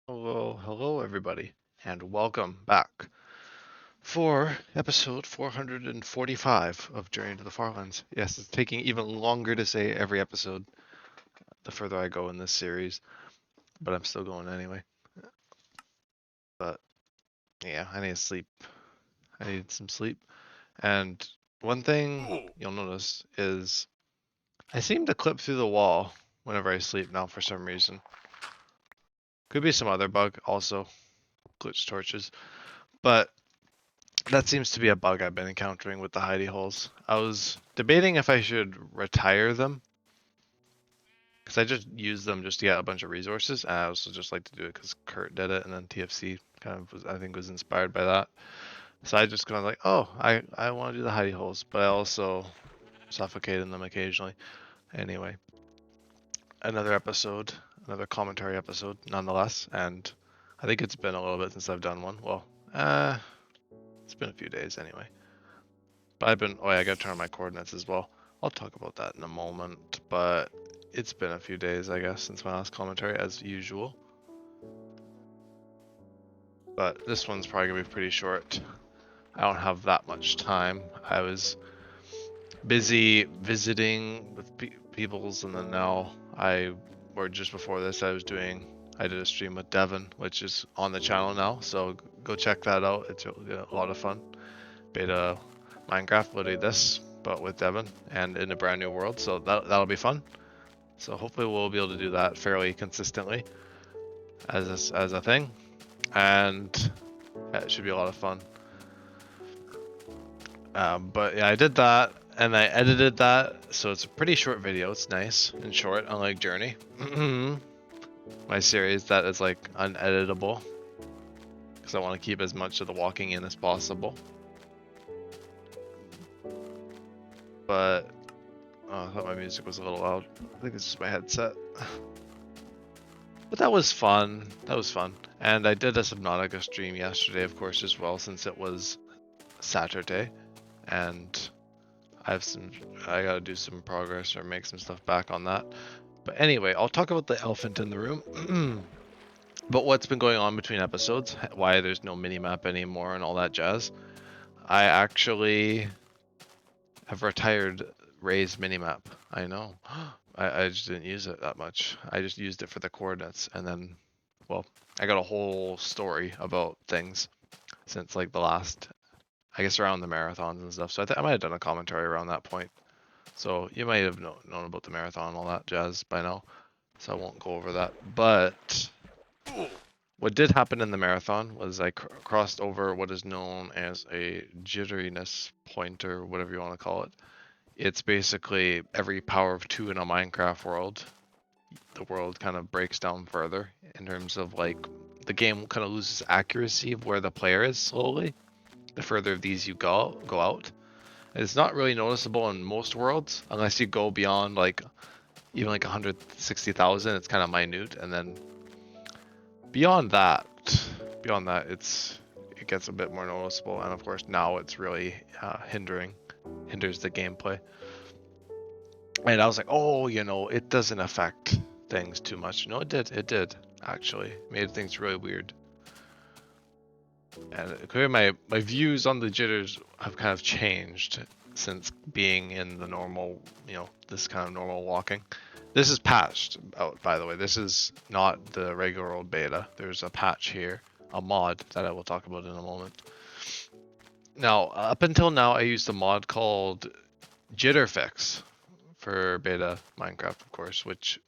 Hello everybody, and welcome back for episode 445 of Journey to the Farlands. Yes, it's taking even longer to say every episode the further I go in this series, but I'm still going anyway. But yeah, I need to sleep. I need some sleep. And one thing you'll notice is I seem to clip through the wall whenever I sleep now for some reason. Could be some other bug also, glitch torches. But that seems to be a bug I've been encountering with the hidey holes. I was debating if I should retire them, because I just use them just to get a bunch of resources, and I also just like to do it because Kurt did it, and then TFC kind of was, I think, was inspired by that. So I just kind of like, oh, I want to do the hidey holes, but I also suffocate in them occasionally. Anyway, another episode, another commentary episode, nonetheless, and I think it's been a little bit since I've done one. Well, it's been a few days anyway. But I've been, oh yeah, I gotta turn on my coordinates as well. I'll talk about that in a moment, but it's been a few days, I guess, since my last commentary, as usual. But this one's probably gonna be pretty short. I don't have that much time. I was busy visiting with peoples, and then now or just before this, I did a stream with Devin, which is on the channel now, so go check that out. It's a lot of fun. Beta Minecraft, literally this, but with Devin and in a brand new world, so that'll be fun. So hopefully we'll be able to do that fairly consistently as a thing, and yeah, it should be a lot of fun. But yeah, I did that and I edited that, so it's a pretty short video. It's nice and short, unlike Journey, my series that is like uneditable, because I want to keep as much of the walking in as possible. But oh, I thought my music was a little loud. I think it's just my headset. But that was fun. That was fun. And I did a Subnautica stream yesterday, of course, as well, since it was Saturday. And I gotta do some progress or make some stuff back on that. But anyway, I'll talk about the elephant in the room. But what's been going on between episodes, why there's no minimap anymore and all that jazz. I actually have retired Ray's minimap. I know. I just didn't use it that much. I just used it for the coordinates, and then, well, I got a whole story about things since like the last, I guess, around the marathons and stuff. So I might have done a commentary around that point. So you might have known about the marathon and all that jazz by now. So I won't go over that. But what did happen in the marathon was I crossed over what is known as a jitteriness point, or whatever you want to call it. It's basically every power of 2 in a Minecraft world. The world kind of breaks down further in terms of like the game kind of loses accuracy of where the player is slowly. The further of these you go out. It's not really noticeable in most worlds unless you go beyond like even like 160,000. It's kind of minute, and then beyond that, it gets a bit more noticeable. And of course now it's really hinders the gameplay. And I was like, oh, it doesn't affect things too much. No, it did actually. It made things really weird. And clearly my views on the jitters have kind of changed since being in the normal, this kind of normal walking. This is patched out, by the way. This is not the regular old beta. There's a patch here, a mod that I will talk about in a moment. Now, up until now, I used a mod called Jitterfix for beta Minecraft, of course, which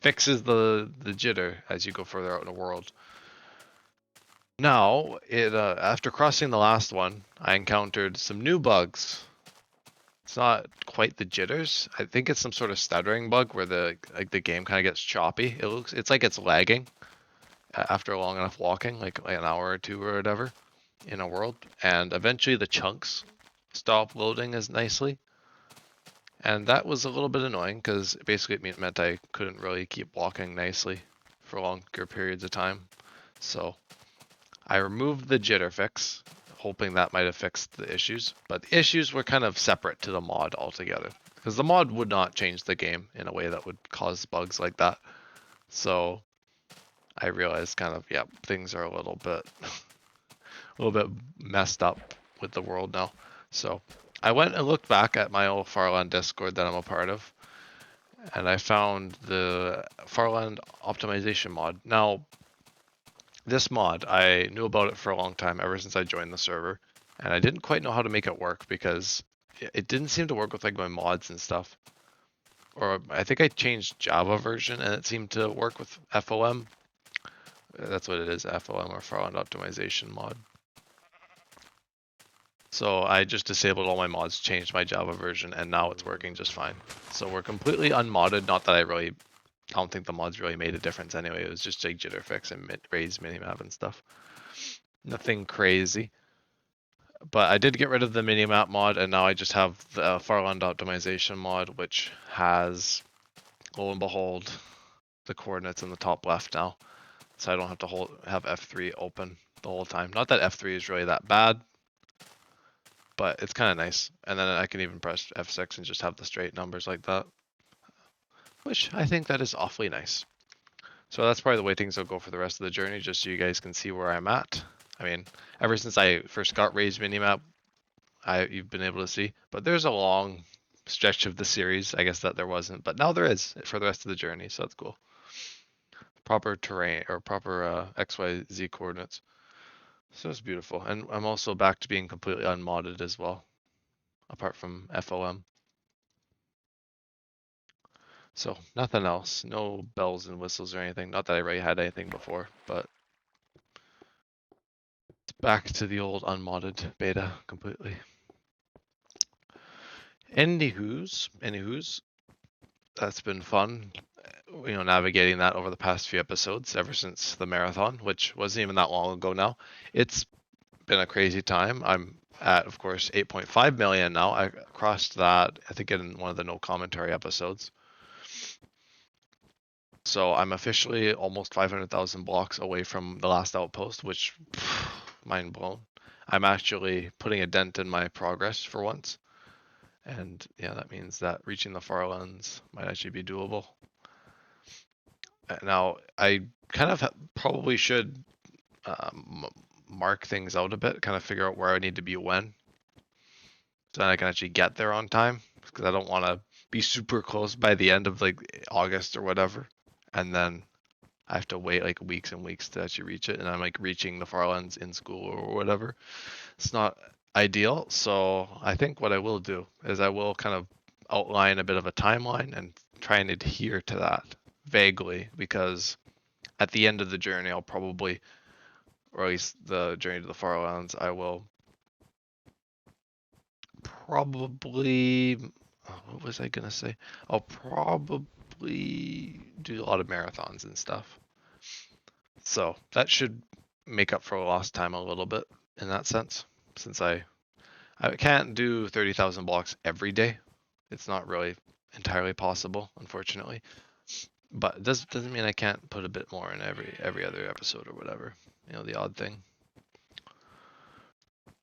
fixes the jitter as you go further out in the world. Now, after crossing the last one, I encountered some new bugs. It's not quite the jitters. I think it's some sort of stuttering bug where the game kind of gets choppy. It's like it's lagging after long enough walking, like an hour or two or whatever in a world, and eventually the chunks stop loading as nicely. And that was a little bit annoying because basically it meant I couldn't really keep walking nicely for longer periods of time. So I removed the jitter fix, hoping that might have fixed the issues, but the issues were kind of separate to the mod altogether, because the mod would not change the game in a way that would cause bugs like that. So I realized kind of, yeah, things are a little bit a little bit messed up with the world now. So I went and looked back at my old Farland Discord that I'm a part of, and I found the Farland optimization mod. Now, this mod, I knew about it for a long time, ever since I joined the server, and I didn't quite know how to make it work because it didn't seem to work with like my mods and stuff. Or I think I changed Java version and it seemed to work with FOM. That's what it is, FOM or Farland optimization mod. So I just disabled all my mods, changed my Java version, and now it's working just fine. So we're completely unmodded. Not that I don't think the mods really made a difference anyway. It was just a jitter fix and raise minimap and stuff. Nothing crazy. But I did get rid of the minimap mod, and now I just have the Farland optimization mod, which has, lo and behold, the coordinates in the top left now. So I don't have to have F3 open the whole time. Not that F3 is really that bad, but it's kind of nice. And then I can even press F6 and just have the straight numbers like that, which I think that is awfully nice. So that's probably the way things will go for the rest of the journey, just so you guys can see where I'm at. I mean, ever since I first got raised minimap, you've been able to see, but there's a long stretch of the series, I guess, that there wasn't, but now there is for the rest of the journey, so that's cool. Proper terrain or proper XYZ coordinates. So it's beautiful. And I'm also back to being completely unmodded as well, apart from FOM. So nothing else. No bells and whistles or anything. Not that I really had anything before, but it's back to the old unmodded beta completely. Anywho's, that's been fun. You know, navigating that over the past few episodes ever since the marathon, which wasn't even that long ago now. It's been a crazy time. I'm at, of course, 8.5 million now. I crossed that, I think, in one of the no commentary episodes. So I'm officially almost 500,000 blocks away from the last outpost, which, mind blown. I'm actually putting a dent in my progress for once. And yeah, that means that reaching the Farlands might actually be doable. Now, I kind of probably should mark things out a bit, kind of figure out where I need to be when, so that I can actually get there on time, because I don't want to be super close by the end of like August or whatever, and then I have to wait like weeks and weeks to actually reach it, and I'm like reaching the Farlands in school or whatever. It's not ideal, so I think what I will do is I will kind of outline a bit of a timeline and try and adhere to that vaguely, because at the end of the journey, I'll probably, or at least the journey to the Farlands, I will probably, what was I gonna say? I'll probably do a lot of marathons and stuff. So that should make up for lost time a little bit in that sense, since I can't do 30,000 blocks every day. It's not really entirely possible, unfortunately. But it doesn't mean I can't put a bit more in every other episode or whatever. You know, the odd thing.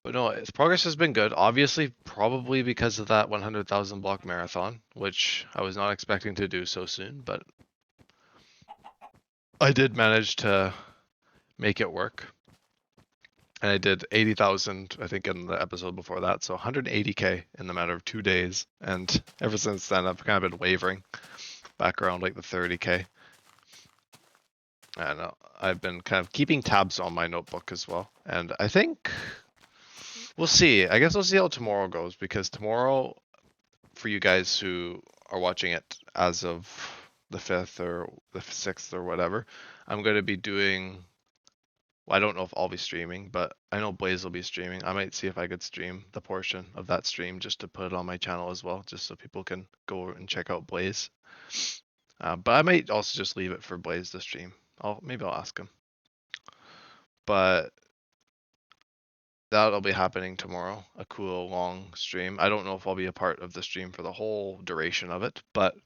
But no, its progress has been good. Obviously, probably because of that 100,000 block marathon, which I was not expecting to do so soon, but I did manage to make it work. And I did 80,000, I think, in the episode before that. So 180K in the matter of 2 days. And ever since then, I've kind of been wavering back around like the 30K. And I've been kind of keeping tabs on my notebook as well. And I think we'll see. I guess we'll see how tomorrow goes, because tomorrow, for you guys who are watching it as of the 5th or the 6th or whatever, I'm going to be doing, well, I don't know if I'll be streaming, but I know Blaze will be streaming. I might see if I could stream the portion of that stream just to put it on my channel as well, just so people can go and check out Blaze. But I might also just leave it for Blaze to stream. Maybe I'll ask him. But that'll be happening tomorrow, a cool long stream. I don't know if I'll be a part of the stream for the whole duration of it, but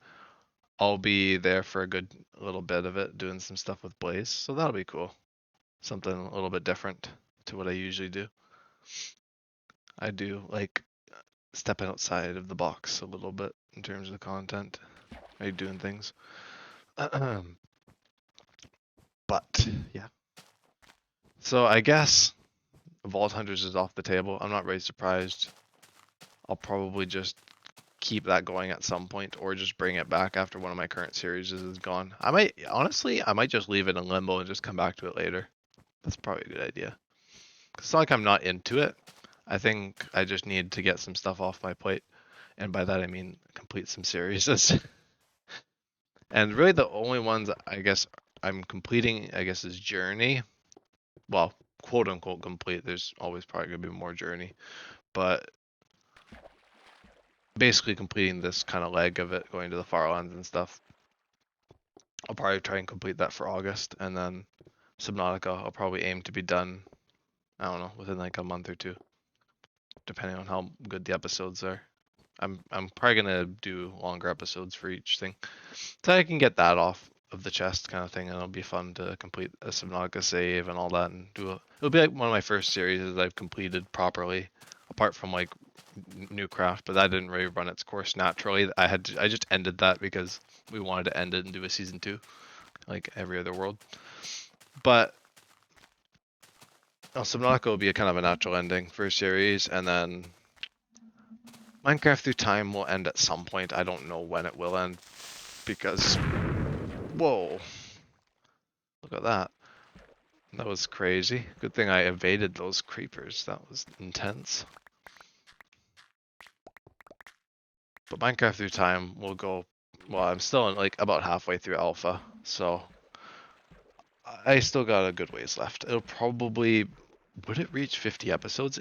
I'll be there for a good little bit of it, doing some stuff with Blaze. So that'll be cool. Something a little bit different to what I usually do. I do like stepping outside of the box a little bit in terms of the content. Are you doing things? But yeah. So I guess Vault Hunters is off the table. I'm not really surprised. I'll probably just keep that going at some point, or just bring it back after one of my current series is gone. I might, honestly, I might just leave it in limbo and just come back to it later. That's probably a good idea. It's not like I'm not into it. I think I just need to get some stuff off my plate, and by that I mean complete some series. And really the only ones I guess I'm completing, I guess, is Journey. Well, quote unquote complete. There's always probably gonna be more Journey, but basically completing this kind of leg of it, going to the Farlands and stuff. I'll probably try and complete that for August, and then Subnautica I'll probably aim to be done, I don't know, within like a month or two, depending on how good the episodes are. I'm probably gonna do longer episodes for each thing, so I can get that off of the chest kind of thing, and it'll be fun to complete a Subnautica save and all that, and it'll be like one of my first series that I've completed properly, apart from like New Craft, but that didn't really run its course naturally. I just ended that because we wanted to end it and do a season 2, like every other world. But Subnautica will be a kind of a natural ending for a series, and then Minecraft Through Time will end at some point. I don't know when it will end, because whoa, look at that. That was crazy. Good thing I evaded those creepers. That was intense. But Minecraft Through Time will go, well, I'm still in like about halfway through alpha, so I still got a good ways left. It'll probably, would it reach 50 episodes?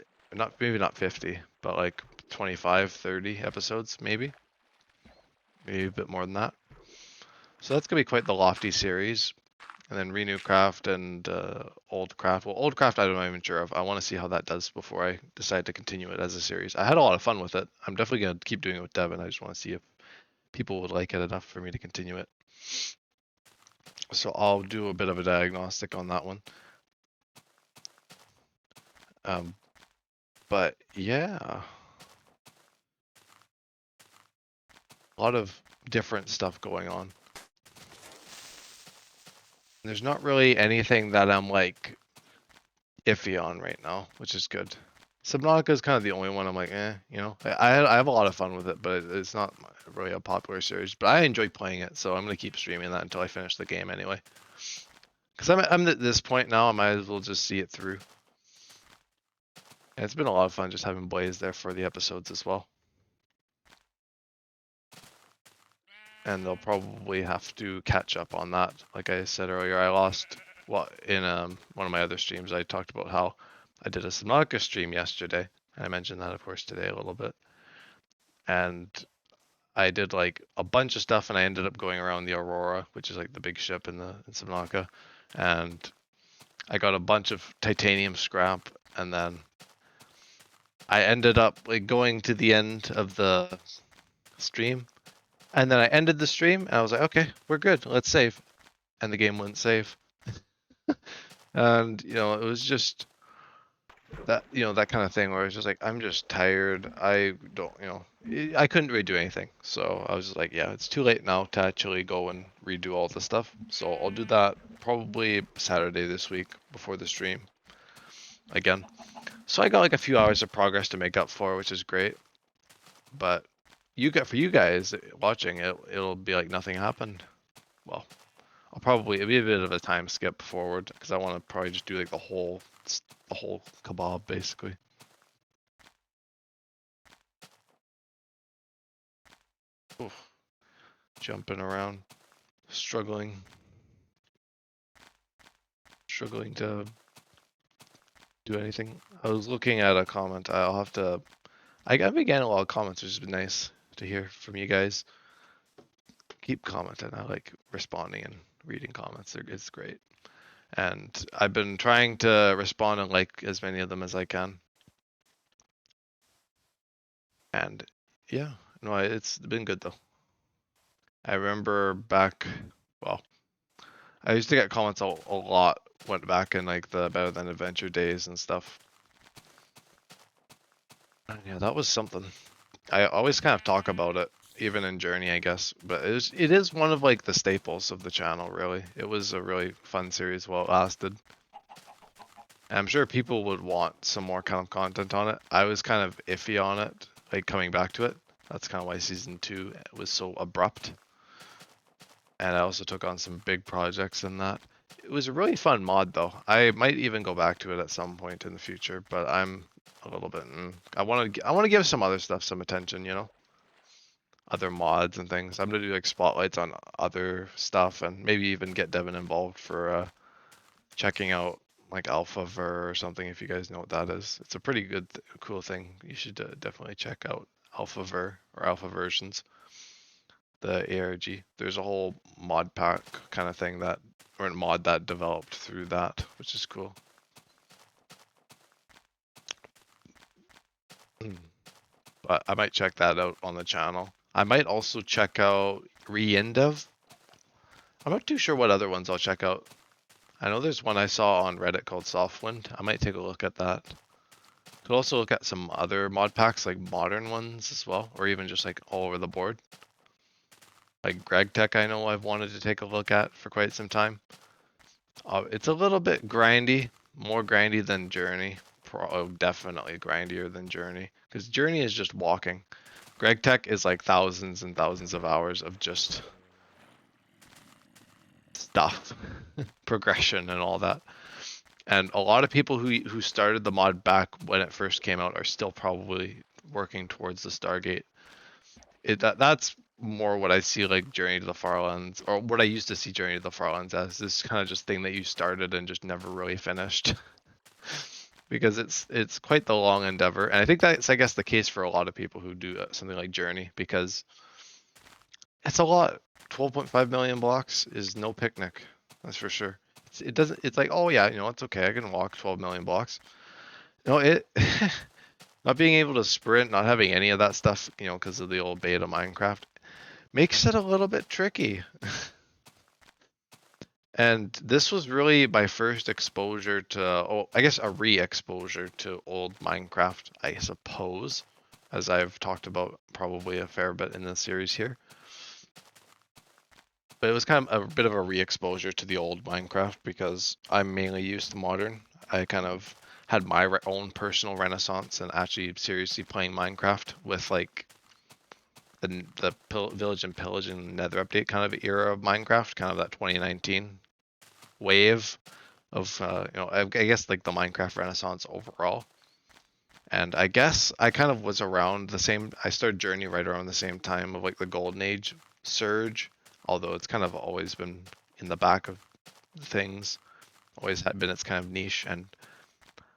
Maybe not 50, but like 25, 30 episodes, maybe a bit more than that. So that's gonna be quite the lofty series. And then Renew Craft and Old Craft. Well, Old Craft I'm not even sure of. I want to see how that does before I decide to continue it as a series. I had a lot of fun with it. I'm definitely gonna keep doing it with Devin. I just want to see if people would like it enough for me to continue it. So I'll do a bit of a diagnostic on that one. But yeah, a lot of different stuff going on. There's not really anything that I'm like iffy on right now, which is good. Subnautica is kind of the only one I'm like, you know. I have a lot of fun with it, but it's not really a popular series. But I enjoy playing it, so I'm gonna keep streaming that until I finish the game anyway. Because I'm at this point now, I might as well just see it through. And it's been a lot of fun just having Blaze there for the episodes as well. And they'll probably have to catch up on that. Like I said earlier, I lost, well, in one of my other streams, I talked about how I did a Subnautica stream yesterday. And I mentioned that, of course, today a little bit. And I did like a bunch of stuff, and I ended up going around the Aurora, which is like the big ship in Subnautica. And I got a bunch of titanium scrap, and then I ended up like going to the end of the stream. And then I ended the stream, and I was like, okay, we're good. Let's save. And the game wouldn't save. And, you know, it was just that, you know, that kind of thing where it's just like, I'm just tired. I don't, you know, I couldn't really do anything. So I was just like, yeah, it's too late now to actually go and redo all the stuff. So I'll do that probably Saturday this week before the stream again. So I got like a few hours of progress to make up for, which is great. But for you guys watching it, it'll be like nothing happened. Well, it'll be a bit of a time skip forward, because I want to probably just do like the whole kebab basically. Oof. Jumping around, struggling to do anything. I was looking at a comment. I've been getting a lot of comments, which has been nice to hear from you guys. Keep commenting. I like responding and reading comments. It's great. And I've been trying to respond and like as many of them as I can. And yeah, no, it's been good though. I remember back, well, I used to get comments a lot, went back in like the Better Than Adventure days and stuff. And yeah, that was something. I always kind of talk about it even in Journey, I guess. But it is one of like the staples of the channel, really. It was a really fun series while it lasted. And I'm sure people would want some more kind of content on it. I was kind of iffy on it, like coming back to it. That's kind of why season 2 was so abrupt. And I also took on some big projects in that. It was a really fun mod though. I might even go back to it at some point in the future, but I'm a little bit. I want to give some other stuff some attention, you know, other mods and things. I'm gonna do like spotlights on other stuff and maybe even get Devin involved for checking out like AlphaVer or something if you guys know what that is. It's a pretty good, cool thing. You should definitely check out AlphaVer or Alpha Versions, the ARG. There's a whole mod pack kind of thing that, or a mod that developed through that, which is cool. But I might check that out on the channel. I might also check out Reindev. I'm not too sure what other ones I'll check out. I know there's one I saw on Reddit called Softwind. I might take a look at that. Could also look at some other mod packs, like modern ones as well, or even just like all over the board. Like Greg Tech, I know I've wanted to take a look at for quite some time. It's a little bit grindy, more grindy than Journey. Definitely grindier than Journey, because Journey is just walking. Greg Tech is like thousands and thousands of hours of just stuff, progression and all that. And a lot of people who started the mod back when it first came out are still probably working towards the Stargate. That's more what I see like Journey to the Farlands, or what I used to see Journey to the Farlands as, this kind of just thing that you started and just never really finished. Because it's quite the long endeavor, and I think that's, I guess, the case for a lot of people who do something like Journey, because it's a lot. 12.5 million blocks is no picnic, that's for sure. It doesn't. It's like, oh yeah, you know, it's okay. I can walk 12 million blocks. No, it not being able to sprint, not having any of that stuff, you know, because of the old beta Minecraft, makes it a little bit tricky. And this was really my first exposure to, oh, I guess a re-exposure to old Minecraft, I suppose, as I've talked about probably a fair bit in the series here. But it was kind of a bit of a re-exposure to the old Minecraft because I'm mainly used to modern. I kind of had my own personal renaissance and actually seriously playing Minecraft with like the Village and Pillage and Nether update kind of era of Minecraft, kind of that 2019 wave of you know, I guess like the Minecraft renaissance overall. And I guess I kind of was around the same, I started Journey right around the same time of like the golden age surge, although it's kind of always been in the back of things, always had been its kind of niche. And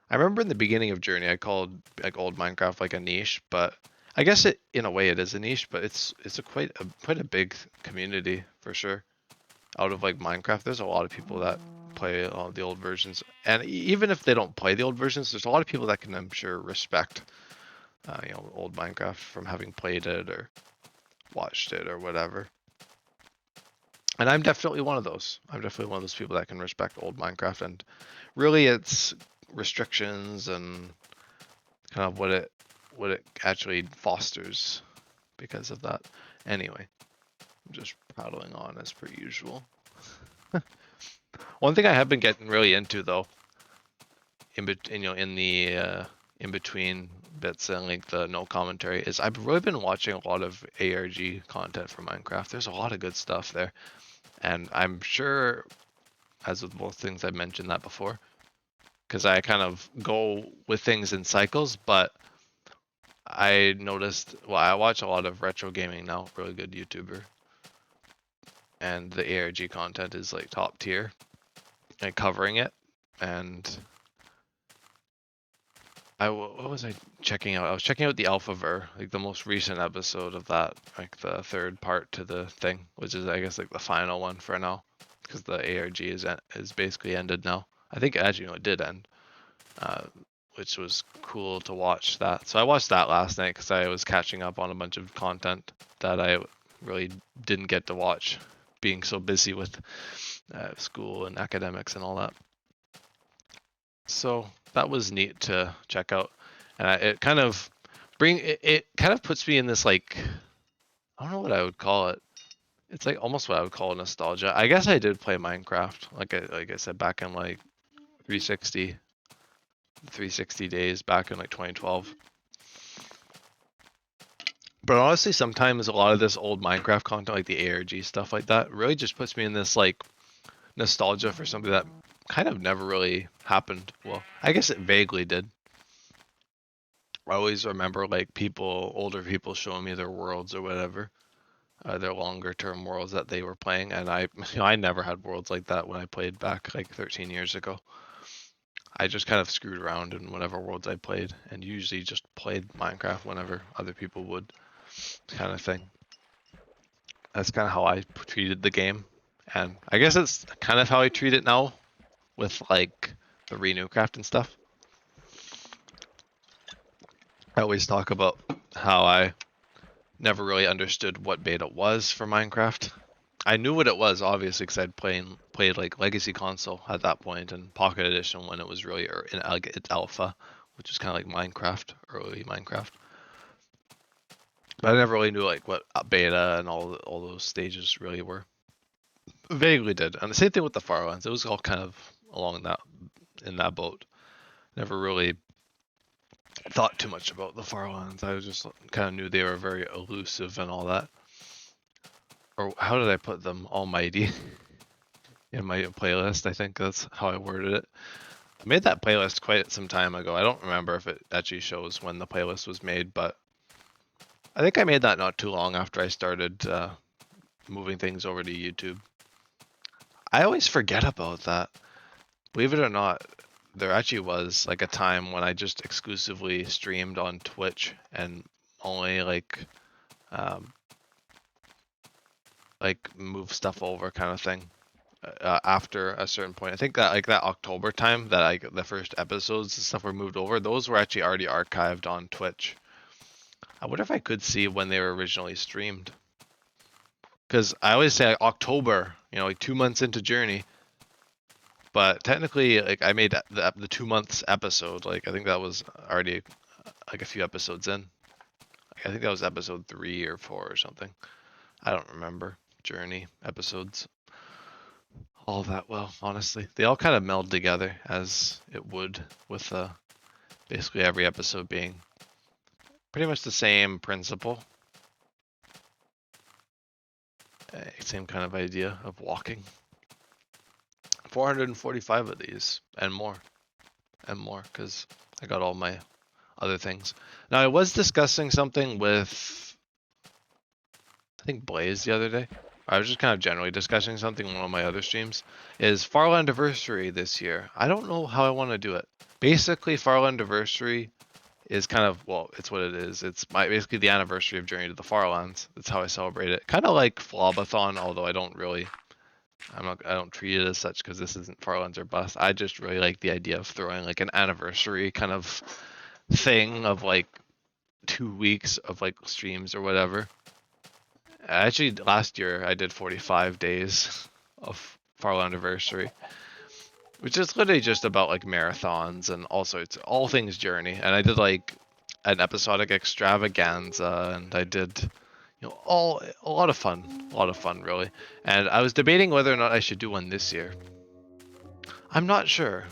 I remember in the beginning of Journey I called like old Minecraft like a niche, but I guess it, in a way, it is a niche, but it's quite a big community for sure. Out of like Minecraft, there's a lot of people that play the old versions, and even if they don't play the old versions, there's a lot of people that can, I'm sure, respect you know, old Minecraft from having played it or watched it or whatever. And I'm definitely one of those. I'm definitely one of those people that can respect old Minecraft, and really its restrictions and kind of what it actually fosters because of that. Anyway, I'm just prattling on as per usual. One thing I have been getting really into though, in the in between bits and like the no commentary, is I've really been watching a lot of ARG content for Minecraft. There's a lot of good stuff there, and I'm sure, as with both things, I've mentioned that before, because I kind of go with things in cycles. But I noticed, well, I watch a lot of retro gaming now, really good YouTuber, and the ARG content is like top tier and covering it. And what was I checking out? I was checking out the AlphaVer, like the most recent episode of that, like the third part to the thing, which is, I guess, like the final one for now, because the ARG is basically ended now. I think actually, you know, it did end, which was cool to watch that. So I watched that last night because I was catching up on a bunch of content that I really didn't get to watch, being so busy with school and academics and all that. So that was neat to check out, and it kind of puts me in this like, I don't know what I would call it. It's like almost what I would call nostalgia. I guess I did play Minecraft, like I said, back in like 360, 360 days back in like 2012. But honestly, sometimes a lot of this old Minecraft content, like the ARG stuff like that, really just puts me in this like nostalgia for something that kind of never really happened. Well, I guess it vaguely did. I always remember like older people showing me their worlds or whatever, their longer term worlds that they were playing, and I never had worlds like that when I played back like 13 years ago. I just kind of screwed around in whatever worlds I played, and usually just played Minecraft whenever other people would, kind of thing. That's kind of how I treated the game, and I guess it's kind of how I treat it now with like the Renewcraft and stuff. I always talk about how I never really understood what beta was for Minecraft. I knew what it was, obviously, because I'd played like Legacy Console at that point and Pocket Edition when it was really in its alpha, which is kind of like Minecraft, early Minecraft. But I never really knew like what beta and all those stages really were. Vaguely did, and the same thing with the Farlands. It was all kind of along in that boat. Never really thought too much about the Farlands. I just kind of knew they were very elusive and all that. Or how did I put them? Almighty in my playlist. I think that's how I worded it. I made that playlist quite some time ago. I don't remember if it actually shows when the playlist was made, but I think I made that not too long after I started moving things over to YouTube. I always forget about that. Believe it or not, there actually was like a time when I just exclusively streamed on Twitch and only like move stuff over kind of thing. After a certain point, I think that like that October time that like the first episodes and stuff were moved over, those were actually already archived on Twitch. I wonder if I could see when they were originally streamed. Because I always say like, October, like 2 months into Journey. But technically, like I made the 2 months episode. Like I think that was already like a few episodes in. I think that was episode 3 or 4 or something. I don't remember Journey episodes all that well, honestly. They all kind of meld together as it would with basically every episode being pretty much the same principle. Same kind of idea of walking. 445 of these and more because I got all my other things. Now I was discussing something with I think Blaze the other day. I was just kind of generally discussing something on one of my other streams. Is Farland Anniversary this year? I don't know how I want to do it. Basically, Farland Anniversary is kind of, well, it's what it is. It's basically the anniversary of Journey to the Farlands. That's how I celebrate it. Kind of like Flobathon, although I don't treat it as such because this isn't Farlands or Bust. I just really like the idea of throwing like an anniversary kind of thing of like 2 weeks of like streams or whatever. Actually, last year I did 45 days of Farland Anniversary, which is literally just about like marathons and all sorts, all things Journey. And I did like an episodic extravaganza, and I did, a lot of fun, really. And I was debating whether or not I should do one this year. I'm not sure,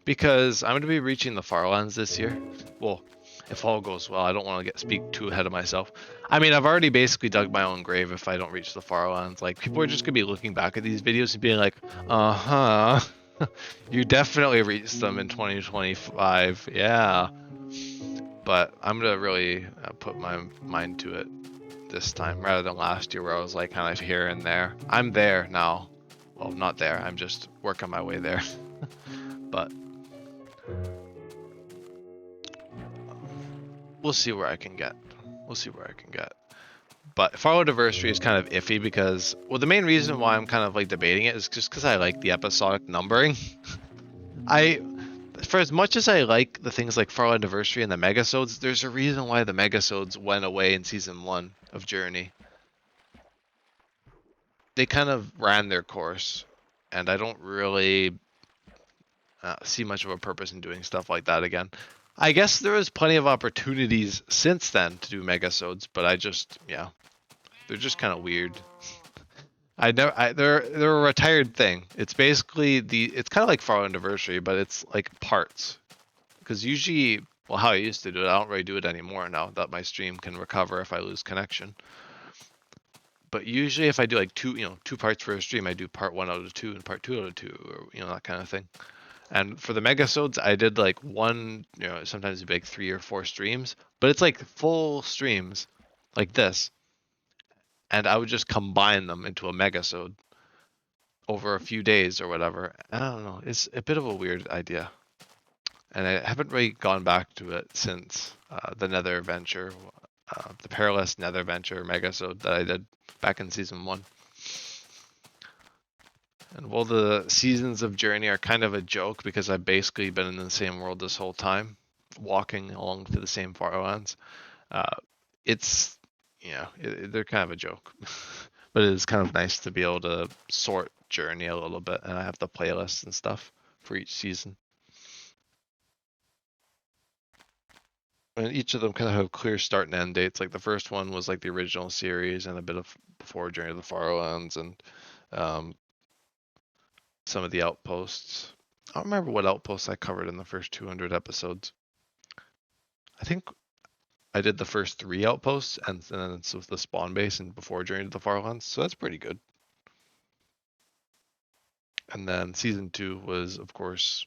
because I'm going to be reaching the Farlands this year. Well, if all goes well, I don't want to speak too ahead of myself. I mean, I've already basically dug my own grave if I don't reach the Farlands. Like, people are just going to be looking back at these videos and being like, uh-huh, you definitely reached them in 2025, yeah. But I'm going to really put my mind to it this time, rather than last year where I was like kind of here and there. I'm there now. Well, not there, I'm just working my way there. But we'll see where I can get. But Farland Anniversary is kind of iffy because, well, the main reason why I'm kind of like debating it is just because I like the episodic numbering. For as much as I like the things like Farland Anniversary and the Megasodes, there's a reason why the Megasodes went away in Season 1 of Journey. They kind of ran their course, and I don't really see much of a purpose in doing stuff like that again. I guess there was plenty of opportunities since then to do Megasodes, but I just, They're just kind of weird. They're a retired thing. It's basically it's kind of like Far Anniversary, but it's like parts. Because usually, well, how I used to do it, I don't really do it anymore now that my stream can recover if I lose connection. But usually, if I do like two parts for a stream, I do part 1 out of 2 and part 2 out of 2, or that kind of thing. And for the megasodes, I did like one, sometimes it'd be like 3 or 4 streams, but it's like full streams, like this, and I would just combine them into a megasode over a few days or whatever. I don't know. It's a bit of a weird idea, and I haven't really gone back to it since the Nether Adventure, the Perilous Nether Adventure megasode that I did back in season 1. And while the seasons of Journey are kind of a joke because I've basically been in the same world this whole time, walking along to the same Farlands, it's they're kind of a joke. But it is kind of nice to be able to sort Journey a little bit, and I have the playlists and stuff for each season. And each of them kind of have clear start and end dates. Like the first one was like the original series and a bit of before Journey to the Farlands and some of the outposts. I don't remember what outposts I covered in the first 200 episodes. I think I did the first 3 outposts and then it's with the spawn base and before Journey to the Farlands, so that's pretty good. And then season 2 was, of course,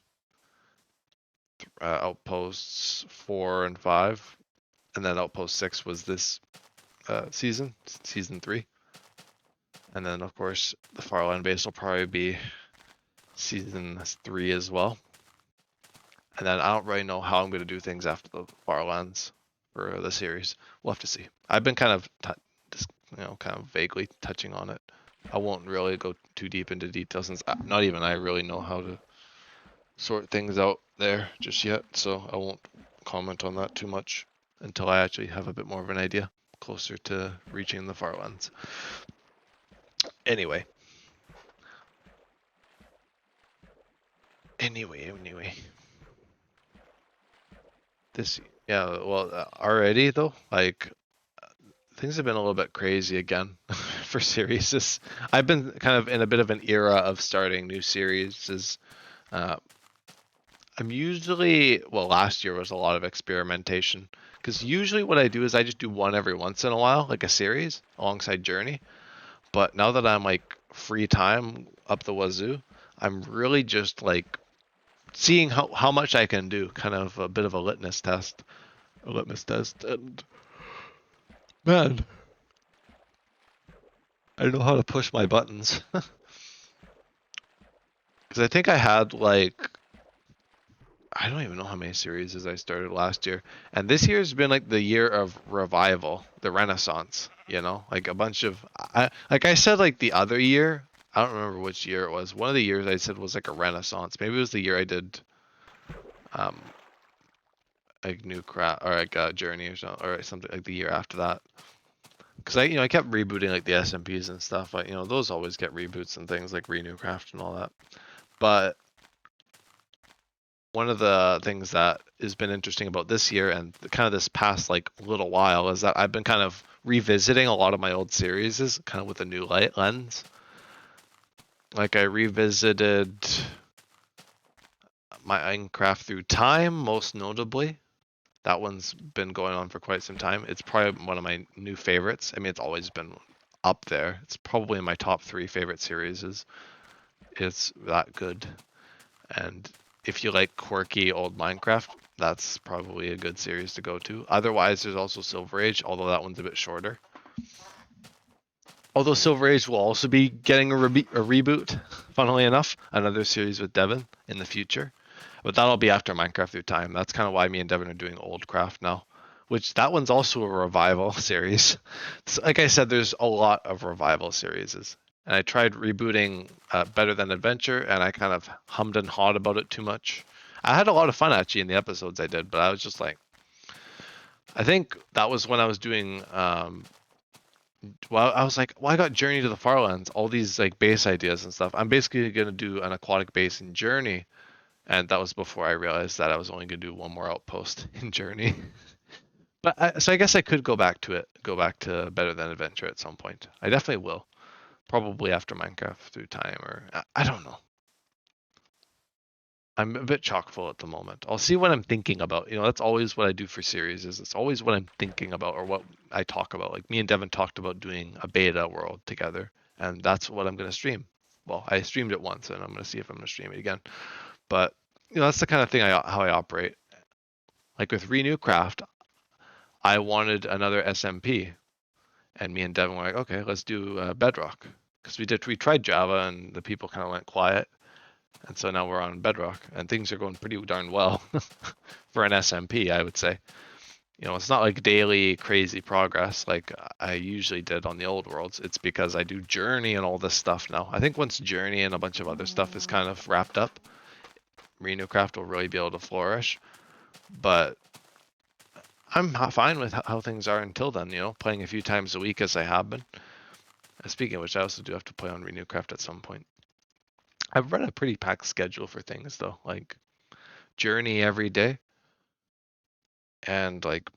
outposts 4 and 5, and then outpost 6 was this season 3. And then, of course, the Farland base will probably be season 3 as well. And then I don't really know how I'm going to do things after the Farlands for the series. We'll have to see. I've been kind of just kind of vaguely touching on it. I won't really go too deep into details since not even I really know how to sort things out there just yet. So I won't comment on that too much until I actually have a bit more of an idea closer to reaching the Farlands. Anyway. Already though, like things have been a little bit crazy again for series. I've been kind of in a bit of an era of starting new series. I'm usually, last year was a lot of experimentation because usually what I do is I just do one every once in a while, like a series alongside Journey. But now that I'm like free time up the wazoo, I'm really just like seeing how much I can do, kind of a bit of a litmus test. And man, I don't know how to push my buttons. Because I think I had I don't even know how many series I started last year. And this year's been like the year of revival, the renaissance, like a bunch of, like I said, like the other year, I don't remember which year it was. One of the years I said was like a renaissance. Maybe it was the year I did, like new craft or like Journey or something like the year after that. Because I kept rebooting like the SMPs and stuff. Like, those always get reboots and things like Renew Craft and all that. But one of the things that has been interesting about this year and kind of this past like little while is that I've been kind of revisiting a lot of my old series kind of with a new light lens. Like I revisited my Minecraft Through Time, most notably. That one's been going on for quite some time. It's probably one of my new favorites. I mean, it's always been up there. It's probably in my top 3 favorite series. It's that good. And if you like quirky old Minecraft, that's probably a good series to go to. Otherwise, there's also Silver Age, although that one's a bit shorter. Although Silver Age will also be getting a reboot, funnily enough, another series with Devin in the future. But that'll be after Minecraft Through Time. That's kind of why me and Devin are doing Old Craft now, which that one's also a revival series. So, like I said, there's a lot of revival series. And I tried rebooting Better Than Adventure, and I kind of hummed and hawed about it too much. I had a lot of fun actually in the episodes I did, but I was just like, I think that was when I was doing. I was like, I got Journey to the Farlands, all these like base ideas and stuff. I'm basically gonna do an aquatic base in Journey, and that was before I realized that I was only gonna do one more outpost in Journey. But so I guess I could go back to it, go back to Better Than Adventure at some point. I definitely will. Probably after Minecraft Through Time, or I don't know. I'm a bit chock full at the moment. I'll see what I'm thinking about. That's always what I do for series. Is it's always what I'm thinking about or what I talk about. Like me and Devin talked about doing a beta world together, and that's what I'm gonna stream. Well, I streamed it once, and I'm gonna see if I'm gonna stream it again. But that's the kind of thing how I operate. Like with Renew Craft, I wanted another SMP, and me and Devin were like, okay, let's do Bedrock, because we tried Java, and the people kind of went quiet, and so now we're on Bedrock, and things are going pretty darn well for an SMP, I would say. It's not like daily crazy progress like I usually did on the old worlds. It's because I do Journey and all this stuff now. I think once Journey and a bunch of other stuff is kind of wrapped up, Renewcraft will really be able to flourish. But I'm fine with how things are until then, playing a few times a week as I have been. Speaking of which, I also do have to play on Renewcraft at some point. I've run a pretty packed schedule for things though, like Journey every day, and like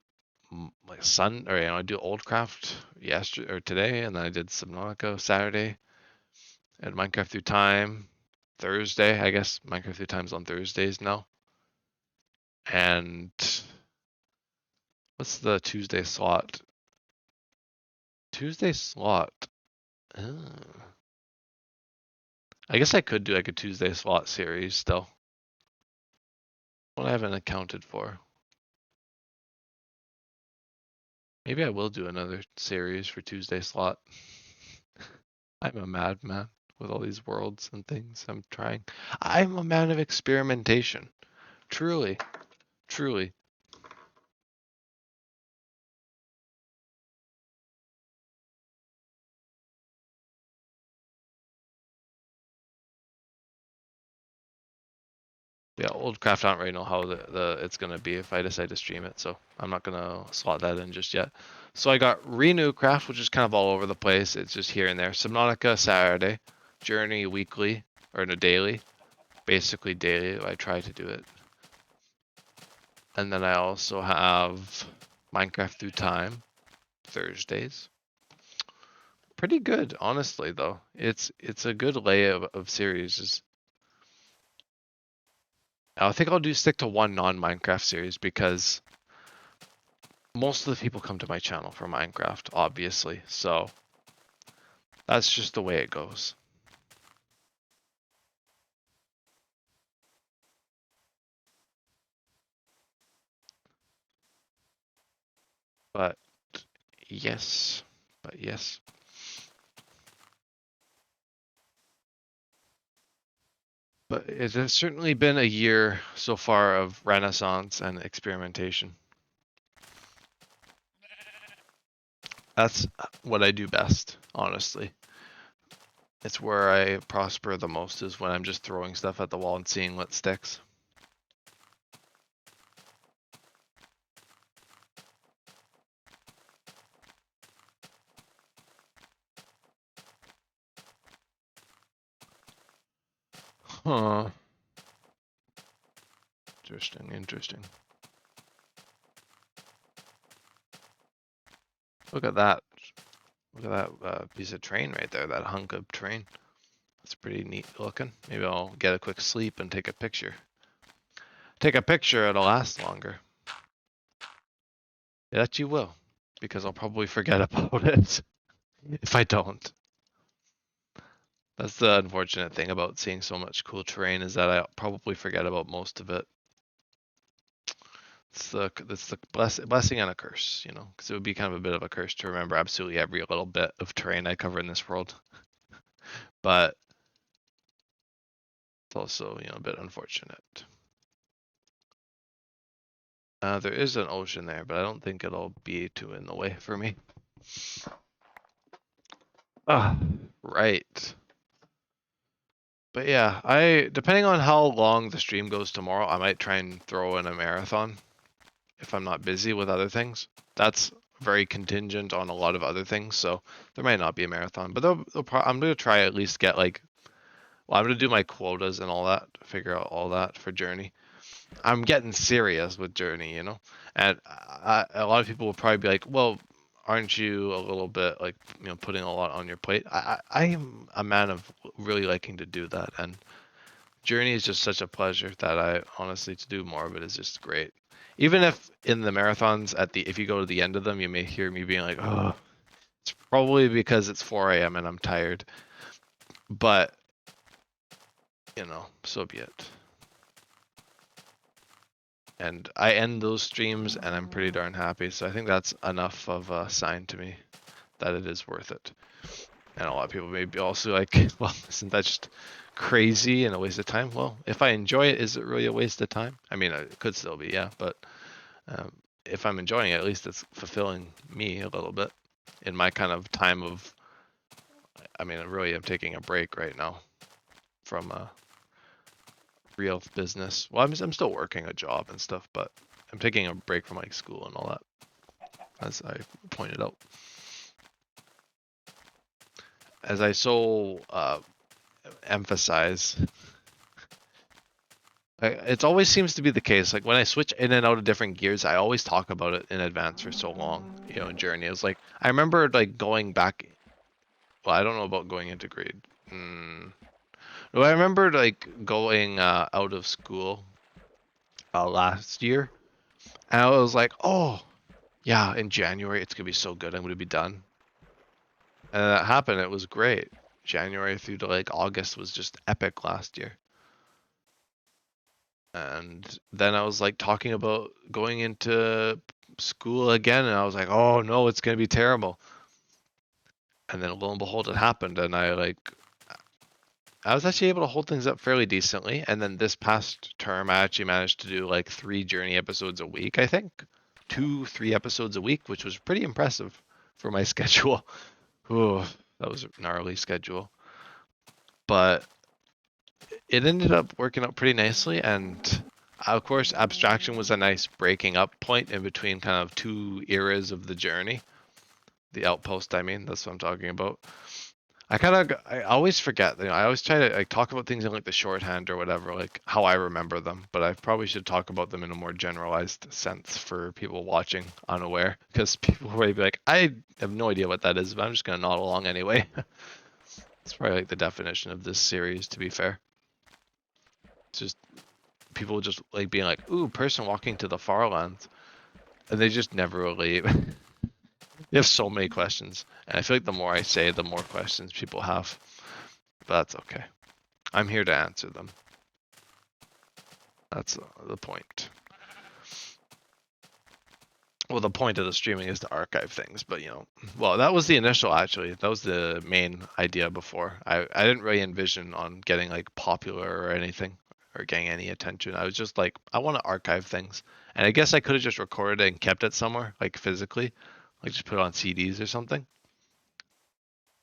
I do Oldcraft yesterday or today, and then I did Subnautica Saturday, and Minecraft Through Time Thursday. I guess Minecraft Through Time's on Thursdays now. And what's the Tuesday slot? Tuesday slot. Oh. I guess I could do like a Tuesday slot series still. What I haven't accounted for. Maybe I will do another series for Tuesday slot. I'm a madman with all these worlds and things I'm trying. I'm a man of experimentation. Truly. Truly. Yeah, Oldcraft, I don't really know how it's gonna be if I decide to stream it, so I'm not gonna slot that in just yet. So I got Renewcraft, which is kind of all over the place. It's just here and there. Subnautica Saturday, Journey weekly or no daily, basically daily. I try to do it, and then I also have Minecraft Through Time Thursdays. Pretty good, honestly. Though it's a good layout of series. I think I'll stick to one non-Minecraft series because most of the people come to my channel for Minecraft, obviously. So that's just the way it goes. But yes, but yes. But it has certainly been a year so far of renaissance and experimentation. That's what I do best, honestly. It's where I prosper the most is when I'm just throwing stuff at the wall and seeing what sticks. Huh. Interesting. Look at that. Look at that piece of terrain right there, that hunk of terrain. That's pretty neat looking. Maybe I'll get a quick sleep and take a picture. Take a picture, it'll last longer. Yeah, that you will, because I'll probably forget about it if I don't. That's the unfortunate thing about seeing so much cool terrain is that I probably forget about most of it. It's the blessing and a curse, because it would be kind of a bit of a curse to remember absolutely every little bit of terrain I cover in this world. But it's also, a bit unfortunate. There is an ocean there, but I don't think it'll be too in the way for me. Ah, right. But yeah, depending on how long the stream goes tomorrow, I might try and throw in a marathon if I'm not busy with other things. That's very contingent on a lot of other things, so there might not be a marathon. But I'm gonna try at least get I'm gonna do my quotas and all that, figure out all that for Journey. I'm getting serious with Journey, and a lot of people will probably be like, well, aren't you a little bit like, putting a lot on your plate? I am a man of really liking to do that, and Journey is just such a pleasure that I honestly to do more of it is just great. Even if in the marathons if you go to the end of them, you may hear me being like, oh, it's probably because it's 4 a.m. and I'm tired, but so be it. And I end those streams and I'm pretty darn happy. So I think that's enough of a sign to me that it is worth it. And a lot of people may be also like, well, isn't that just crazy and a waste of time? Well, if I enjoy it, is it really a waste of time? I mean, it could still be, yeah, but um, if I'm enjoying it, at least it's fulfilling me a little bit in my kind of time of, I mean, really, I'm taking a break right now from real business. Well, I'm still working a job and stuff, but I'm taking a break from like school and all that, as I pointed out. As I so emphasize, it always seems to be the case. Like when I switch in and out of different gears, I always talk about it in advance for so long. In Journey, it's like I remember like going back. Well, I don't know about going into grade. No, I remember like going out of school last year, and I was like, oh yeah, in January it's gonna be so good. I'm gonna be done. And that happened. It was great. January through to like August was just epic last year. And then I was like talking about going into school again, and I was like, oh no, it's gonna be terrible. And then lo and behold, it happened, and I was actually able to hold things up fairly decently. And then this past term, I actually managed to do like 3 Journey episodes a week, I think. 2, 3 episodes a week, which was pretty impressive for my schedule. Ooh, that was a gnarly schedule. But it ended up working out pretty nicely, and of course abstraction was a nice breaking up point in between kind of 2 eras of the journey. The outpost, I mean, that's what I'm talking about. I always forget, I always try to like talk about things in like the shorthand or whatever, like how I remember them, but I probably should talk about them in a more generalized sense for people watching unaware, because people will be like, I have no idea what that is, but I'm just gonna nod along anyway. It's probably like the definition of this series, to be fair. It's just people just like being like, ooh, person walking to the Farlands. And they just never leave. You have so many questions. And I feel like the more I say, the more questions people have. But that's okay. I'm here to answer them. That's the point. Well, the point of the streaming is to archive things, but well, that was the initial actually. That was the main idea before. I didn't really envision on getting like popular or anything or getting any attention. I was just like, I want to archive things. And I guess I could have just recorded it and kept it somewhere, like physically, like just put it on CDs or something.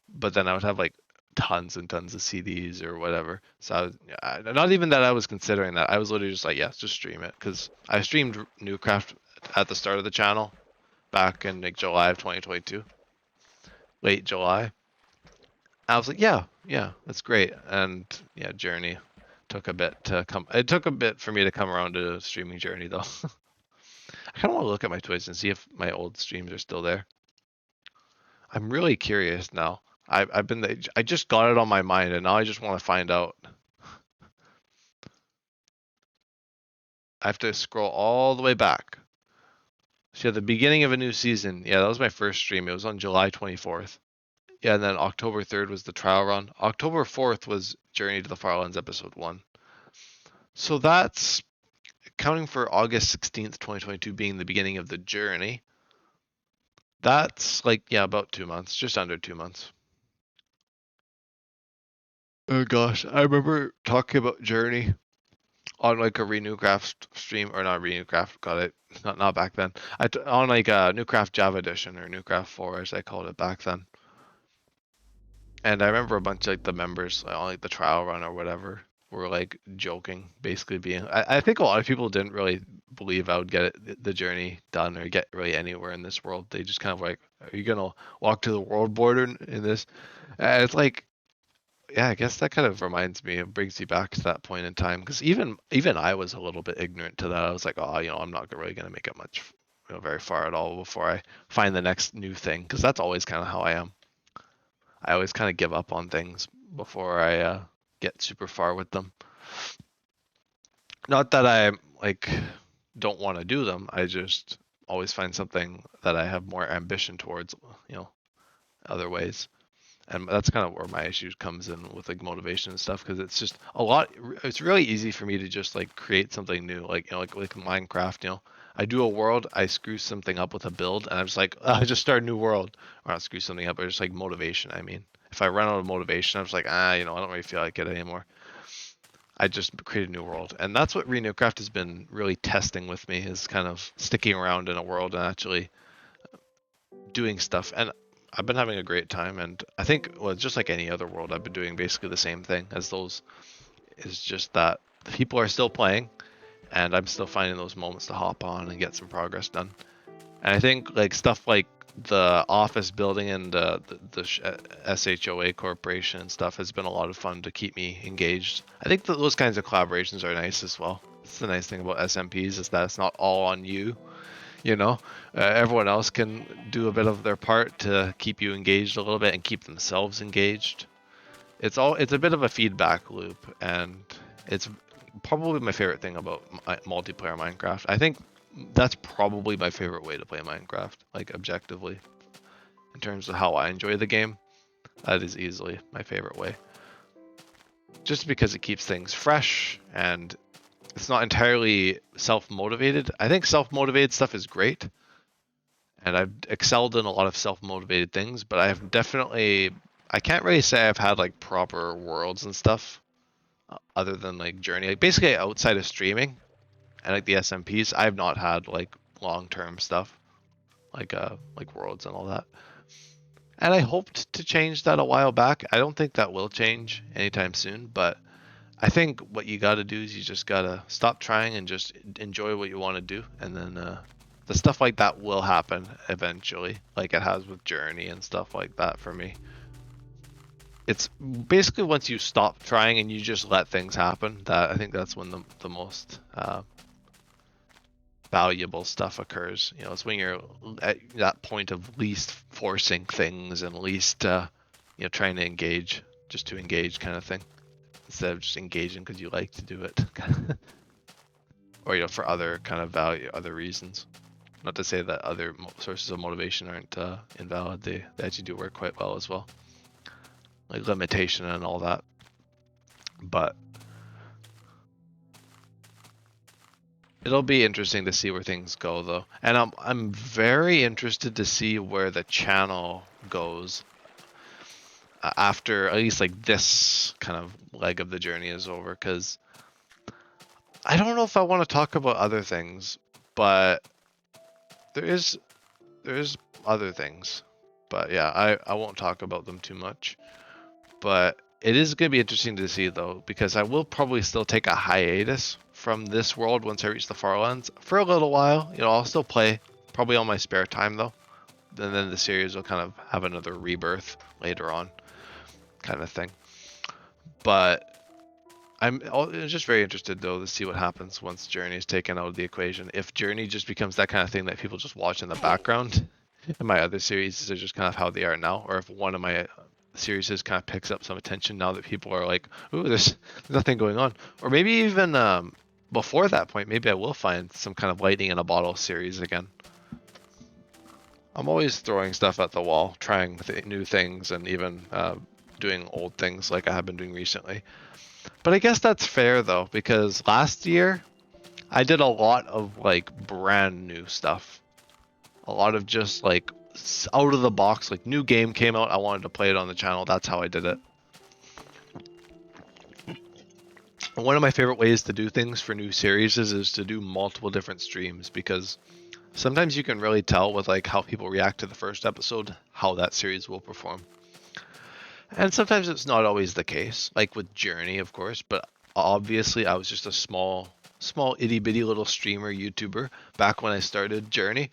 But then I would have like tons and tons of CDs or whatever. So not even that I was considering that. I was literally just like, yes, just stream it, because I streamed Newcraft at the start of the channel back in like July of 2022, late July. I was like, yeah, that's great. And yeah, Journey took a bit to come. It took a bit for me to come around to streaming Journey though. I kind of want to look at my Twitch and see if my old streams are still there. I'm really curious now. I just got it on my mind, and now I just want to find out. I have to scroll all the way back. So yeah, the beginning of a new season. Yeah, that was my first stream. It was on July 24th. Yeah, and then October 3rd was the trial run. October 4th was Journey to the Farlands episode 1. So that's counting for August 16th, 2022 being the beginning of the journey. That's like, yeah, about 2 months, just under 2 months. Oh gosh, I remember talking about Journey on like a Renewcraft stream, or not Renewcraft, got it, not back then. On like a Newcraft Java Edition or Newcraft 4 as I called it back then. And I remember a bunch of like the members on like the trial run or whatever were like joking, basically being. I think a lot of people didn't really believe I would get the journey done or get really anywhere in this world. They just kind of like, are you gonna walk to the world border in this? And it's like, yeah, I guess that kind of reminds me, it brings you back to that point in time, because even I was a little bit ignorant to that. I was like, oh, I'm not really gonna make it much, very far at all before I find the next new thing, because that's always kind of how I am. I always kind of give up on things before I get super far with them. Not that I like don't want to do them. I just always find something that I have more ambition towards, other ways. And that's kind of where my issue comes in with like motivation and stuff, because it's just a lot. It's really easy for me to just like create something new, like like Minecraft. I do a world, I screw something up with a build, and I'm just like, I just start a new world, or not screw something up, or just like motivation. I mean, if I run out of motivation, I'm just like, I don't really feel like it anymore. I just create a new world, and that's what Renewcraft has been really testing with me, is kind of sticking around in a world and actually doing stuff. And I've been having a great time, and I think, well, just like any other world, I've been doing basically the same thing as those. Is just that people are still playing, and I'm still finding those moments to hop on and get some progress done. And I think like stuff like the office building and the SHOA corporation and stuff has been a lot of fun to keep me engaged. I think that those kinds of collaborations are nice as well. It's the nice thing about SMPs, is that it's not all on you. Everyone else can do a bit of their part to keep you engaged a little bit and keep themselves engaged. It's a bit of a feedback loop, and it's probably my favorite thing about multiplayer Minecraft. I think that's probably my favorite way to play Minecraft, like objectively, in terms of how I enjoy the game. That is easily my favorite way, just because it keeps things fresh and it's not entirely self-motivated. I think self-motivated stuff is great, and I've excelled in a lot of self-motivated things, but I can't really say I've had like proper worlds and stuff other than like Journey. Like basically outside of streaming and like the SMPs, I've not had like long-term stuff like worlds and all that. And I hoped to change that a while back. I don't think that will change anytime soon, but I think what you got to do is you just got to stop trying and just enjoy what you want to do, and then the stuff like that will happen eventually, like it has with Journey and stuff like that for me. It's basically once you stop trying and you just let things happen, that I think that's when the most valuable stuff occurs. It's when you're at that point of least forcing things and least trying to engage just to engage kind of thing, instead of just engaging because you like to do it. Or for other kind of value, other reasons. Not to say that other sources of motivation aren't invalid. They actually do work quite well as well, like limitation and all that. But it'll be interesting to see where things go, though, and I'm very interested to see where the channel goes after at least like this kind of leg of the journey is over, because I don't know if I want to talk about other things, but there is other things. But yeah, I won't talk about them too much. But it is going to be interesting to see, though, because I will probably still take a hiatus from this world once I reach the Farlands for a little while. I'll still play, probably on my spare time, though. And then the series will kind of have another rebirth later on, kind of thing. But I'm just very interested, though, to see what happens once Journey is taken out of the equation. If Journey just becomes that kind of thing that people just watch in the background, and my other series are just kind of how they are now, or if one of my series kind of picks up some attention now that people are like, ooh, there's nothing going on. Or maybe even before that point, maybe I will find some kind of lightning in a bottle series again. I'm always throwing stuff at the wall, trying new things, and even doing old things like I have been doing recently. But I guess that's fair, though, because last year I did a lot of like brand new stuff. A lot of just like out of the box, like new game came out, I wanted to play it on the channel. That's how I did it. One of my favorite ways to do things for new series is to do multiple different streams, because sometimes you can really tell with like how people react to the first episode how that series will perform. And sometimes it's not always the case, like with Journey, of course, but obviously I was just a small itty bitty little streamer YouTuber back when I started Journey.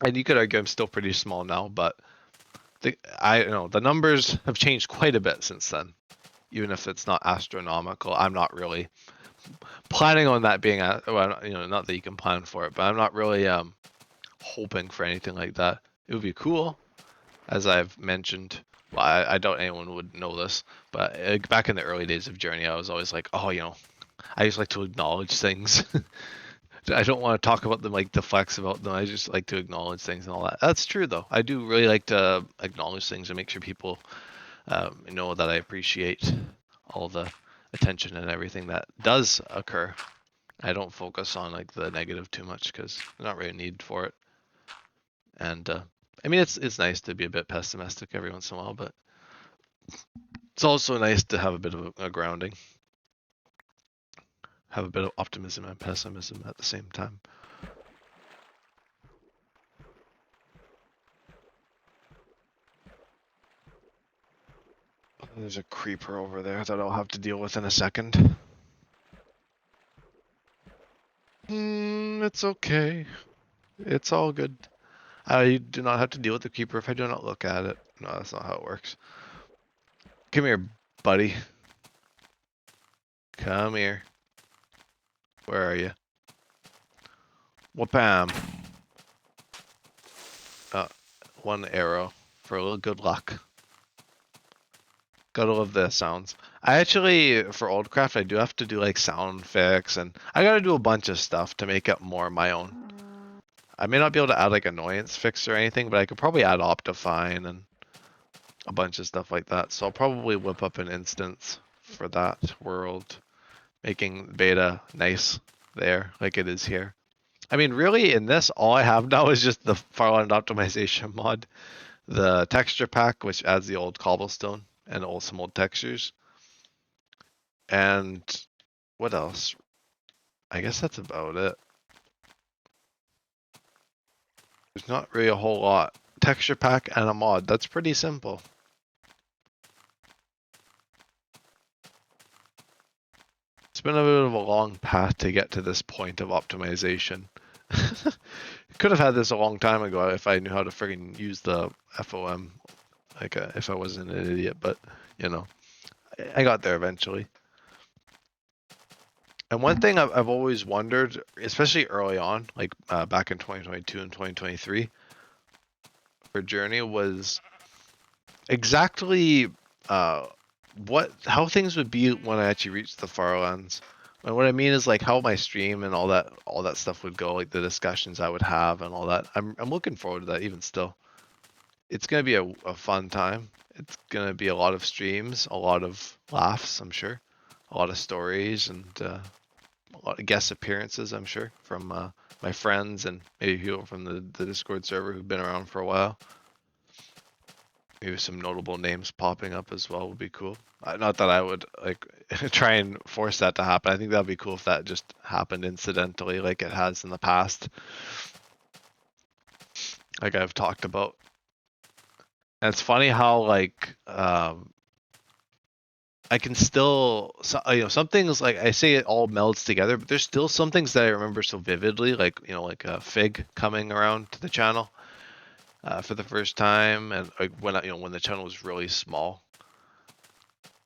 And you could argue I'm still pretty small now, but the numbers have changed quite a bit since then. even if it's not astronomical. I'm not really planning on that being, well, you know, not that you can plan for it, but I'm not really hoping for anything like that. It would be cool, as I've mentioned. Well, I doubt anyone would know this, but back in the early days of Journey, I was always like, oh, you know, I just like to acknowledge things. I don't want to talk about them, like deflects about them. I just like to acknowledge things and all that. That's true, though. I do really like to acknowledge things and make sure people know that I appreciate all the attention and everything that does occur. I don't focus on like the negative too much because there's not really a need for it. And I mean, it's nice to be a bit pessimistic every once in a while, but it's also nice to have a bit of a grounding, have a bit of optimism and pessimism at the same time. There's a creeper over there that I'll have to deal with in a second. It's okay. It's all good. I do not have to deal with the creeper if I do not look at it. No, that's not how it works. Come here, buddy. Come here. Where are you? Whoopam. One arrow for a little good luck. Gotta love the sounds. I actually, for Oldcraft, I do have to do like sound fix, and I gotta do a bunch of stuff to make it more my own. I may not be able to add like annoyance fix or anything, but I could probably add Optifine and a bunch of stuff like that. So I'll probably whip up an instance for that world, making beta nice there, like it is here. I mean, really, in this, all I have now is just the Farland optimization mod, the texture pack, which adds the old cobblestone and some old textures. And what else? I guess that's about it. There's not really a whole lot. Texture pack and a mod. That's pretty simple. It's been a bit of a long path to get to this point of optimization. Could have had this a long time ago if I knew how to friggin' use the FOM, like if I wasn't an idiot, but you know, I got there eventually. And one thing I've always wondered, especially early on, like back in 2022 and 2023 for Journey, was exactly how things would be when I actually reached the Farlands. And what I mean is like how my stream and all that stuff would go, like the discussions I would have and all that. I'm looking forward to that even still. It's gonna be a fun time. It's gonna be a lot of streams, a lot of laughs, I'm sure, a lot of stories, and a lot of guest appearances, I'm sure, from my friends and maybe people from the Discord server who've been around for a while. Maybe some notable names popping up as well would be cool. Not that I would like try and force that to happen. I think that'd be cool if that just happened incidentally, like it has in the past, like I've talked about. And it's funny how like I can still, some things like I say it all melds together, but there's still some things that I remember so vividly, like like a Fig coming around to the channel for the first time, and like when the channel was really small,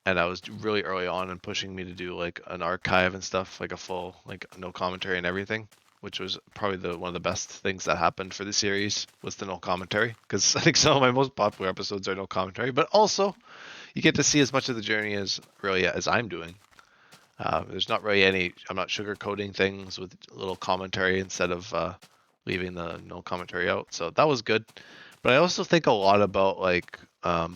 and I was really early on and pushing me to do like an archive and stuff, like a full like no commentary and everything, which was probably one of the best things that happened for the series was the no commentary, because I think some of my most popular episodes are no commentary, but also you get to see as much of the journey as I'm doing. There's not really any. I'm not sugarcoating things with a little commentary instead of leaving the no commentary out. So that was good. But I also think a lot about like I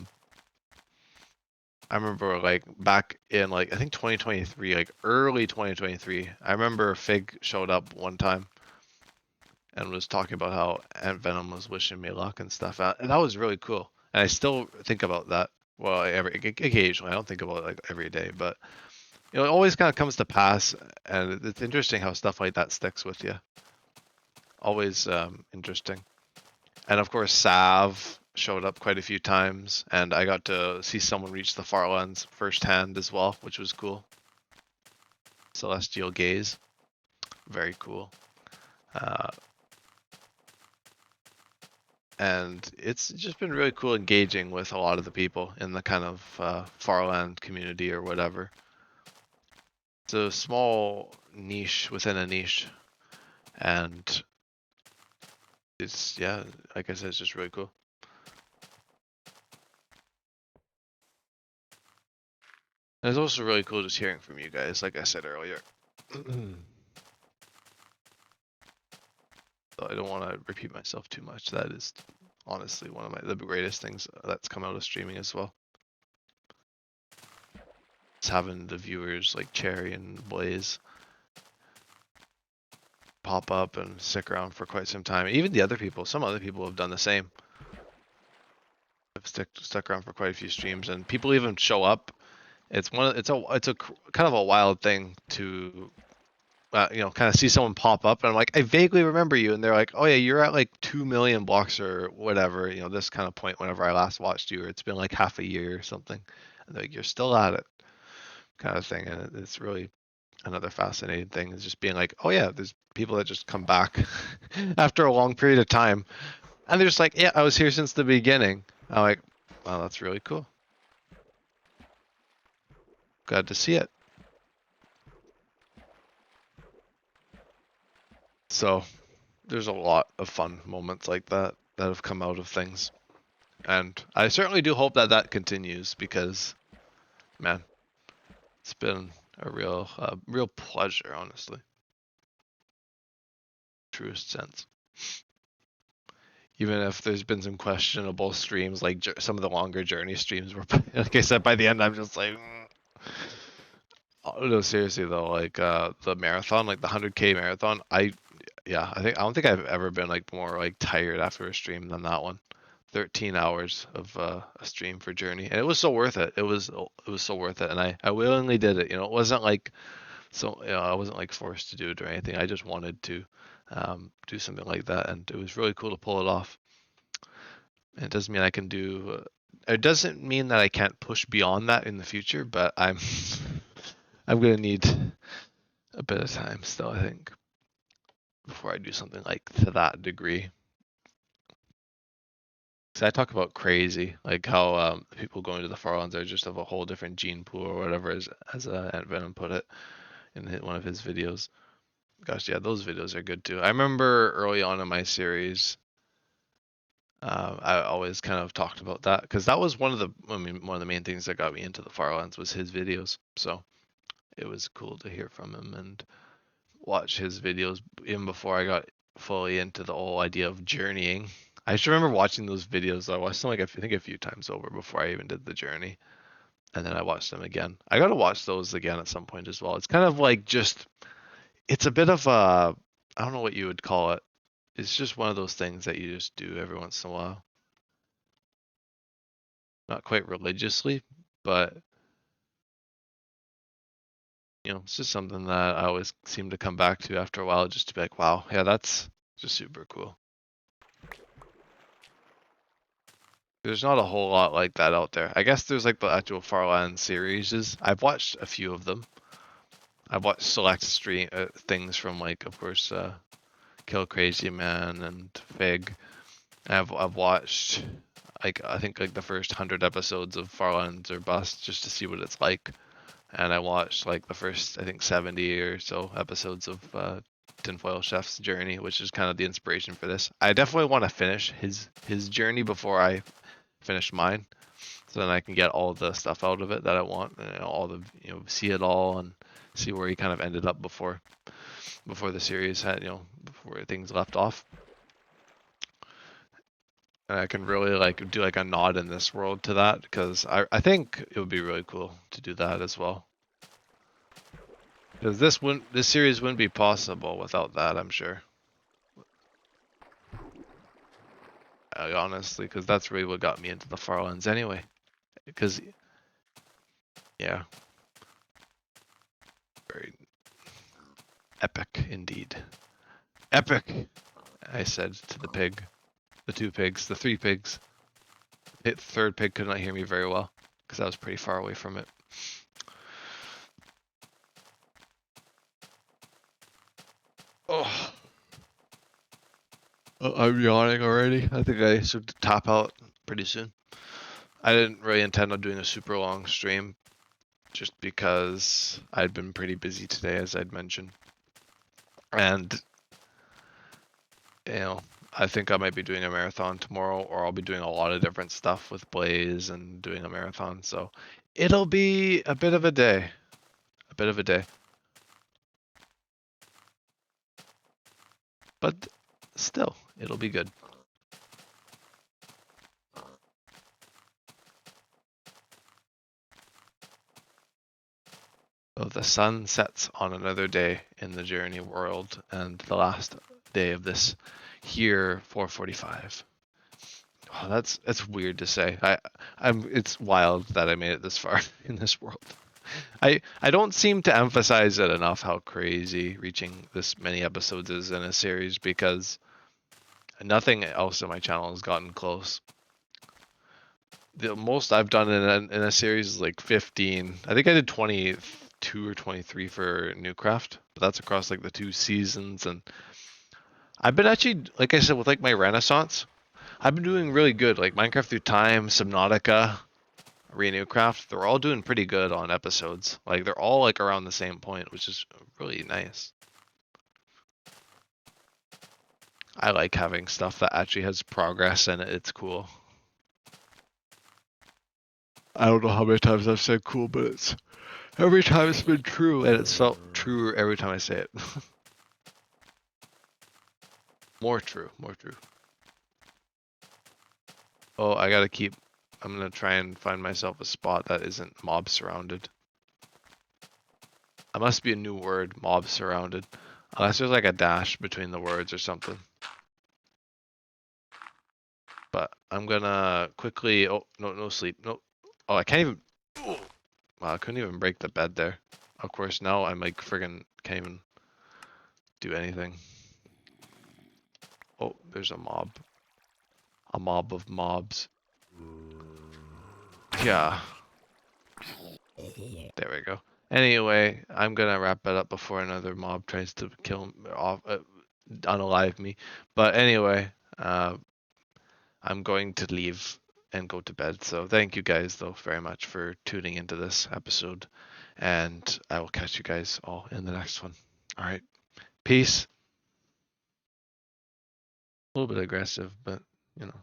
remember like back in like I think 2023, like early 2023. I remember Fig showed up one time and was talking about how Ant Venom was wishing me luck and stuff, and that was really cool. And I still think about that. Well, occasionally. I don't think about it like every day, but it always kind of comes to pass, and it's interesting how stuff like that sticks with you. Always interesting. And of course, Sav showed up quite a few times, and I got to see someone reach the Farlands firsthand as well, which was cool. Celestial Gaze, very cool. and it's just been really cool engaging with a lot of the people in the kind of Farland community or whatever. It's a small niche within a niche, and it's, yeah, like I said, it's just really cool. And it's also really cool just hearing from you guys, like I said earlier. So I don't want to repeat myself too much. That is honestly one of the greatest things that's come out of streaming as well. It's having the viewers like Cherry and Blaze pop up and stick around for quite some time. Even the other people, some other people have done the same. Have stuck around for quite a few streams, and people even show up. It's a kind of a wild thing to kind of see someone pop up, and I'm like, I vaguely remember you, and they're like, oh yeah, you're at like 2 million blocks or whatever, this kind of point whenever I last watched you, or it's been like half a year or something, and they're like, you're still at it, kind of thing, and it's really another fascinating thing is just being like, oh yeah, there's people that just come back after a long period of time, and they're just like, yeah, I was here since the beginning. I'm like, wow, that's really cool. Glad to see it. So there's a lot of fun moments like that that have come out of things. And I certainly do hope that that continues because, man, it's been a real pleasure, honestly. Truest sense. Even if there's been some questionable streams, like some of the longer journey streams, where, like I said, by the end I'm just like, oh, no, seriously though, like the marathon, like the 100K marathon, I don't think I've ever been like more like tired after a stream than that one. 13 hours of a stream for Journey, and it was so worth it. It was so worth it, and I willingly did it. It wasn't like I wasn't like forced to do it or anything. I just wanted to do something like that, and it was really cool to pull it off. And it doesn't mean I can do. It doesn't mean that I can't push beyond that in the future, but I'm gonna need a bit of time still, I think, before I do something like to that degree. So I talk about crazy, like how people going to the Farlands are just of a whole different gene pool or whatever, as Ant Venom put it in one of his videos. Gosh, yeah, those videos are good too. I remember early on in my series, I always kind of talked about that because that was one of the main things that got me into the Farlands was his videos. So it was cool to hear from him and watch his videos even before I got fully into the whole idea of journeying. I just remember watching those videos. I watched them like I think a few times over before I even did the journey, and then I watched them again. I gotta watch those again at some point as well. It's kind of like it's a bit of a, I don't know what you would call it. It's just one of those things that you just do every once in a while. Not quite religiously, but it's just something that I always seem to come back to after a while, just to be like, wow, yeah, that's just super cool. There's not a whole lot like that out there. I guess there's like the actual Farland series. I've watched a few of them. I've watched select stream things from like, of course, Kill Crazy Man and Fig. I've watched like I think like the first 100 episodes of Farlands or Bust just to see what it's like, and I watched like the first I think 70 or so episodes of Tinfoil Chef's journey, which is kind of the inspiration for this. I definitely want to finish his journey before I finish mine, so then I can get all the stuff out of it that I want, and all the see it all and see where he kind of ended up before the series had before things left off. And I can really like do like a nod in this world to that because I think it would be really cool to do that as well. Because this series wouldn't be possible without that, I'm sure. Honestly, because that's really what got me into the Farlands anyway. Because yeah, very epic indeed. Epic, I said to the pig, the two pigs, the three pigs. The third pig could not hear me very well because I was pretty far away from it. Oh. I'm yawning already. I think I should tap out pretty soon. I didn't really intend on doing a super long stream just because I'd been pretty busy today, as I'd mentioned. And, you know, I think I might be doing a marathon tomorrow, or I'll be doing a lot of different stuff with Blaze and doing a marathon. So it'll be a bit of a day. A bit of a day. But still, it'll be good. So the sun sets on another day in the journey world, and the last day of this here 445. Oh, that's weird to say. It's wild that I made it this far in this world. I don't seem to emphasize it enough how crazy reaching this many episodes is in a series, because nothing else on my channel has gotten close. The most I've done in a series is like 15. I think I did 22 or 23 for Newcraft, but that's across like the 2 seasons. And I've been actually, like I said, with like my Renaissance, I've been doing really good. Like Minecraft Through Time, Subnautica, Renewcraft, they're all doing pretty good on episodes. Like they're all like around the same point, which is really nice. I like having stuff that actually has progress in it. It's cool. I don't know how many times I've said cool, but it's every time it's been true, and it's felt truer every time I say it. More true, more true. Oh, I'm gonna try and find myself a spot that isn't mob surrounded. That must be a new word, mob surrounded. Unless there's like a dash between the words or something. But I'm gonna quickly, oh, no sleep, no. Oh, I can't even, oh, wow, I couldn't even break the bed there. Of course, now I'm like friggin' can't even do anything. Oh, there's a mob. A mob of mobs. Yeah. There we go. Anyway, I'm gonna wrap it up before another mob tries to kill off, unalive me. But anyway, I'm going to leave and go to bed. So thank you guys though very much for tuning into this episode, and I will catch you guys all in the next one. All right, peace. A little bit aggressive, but you know.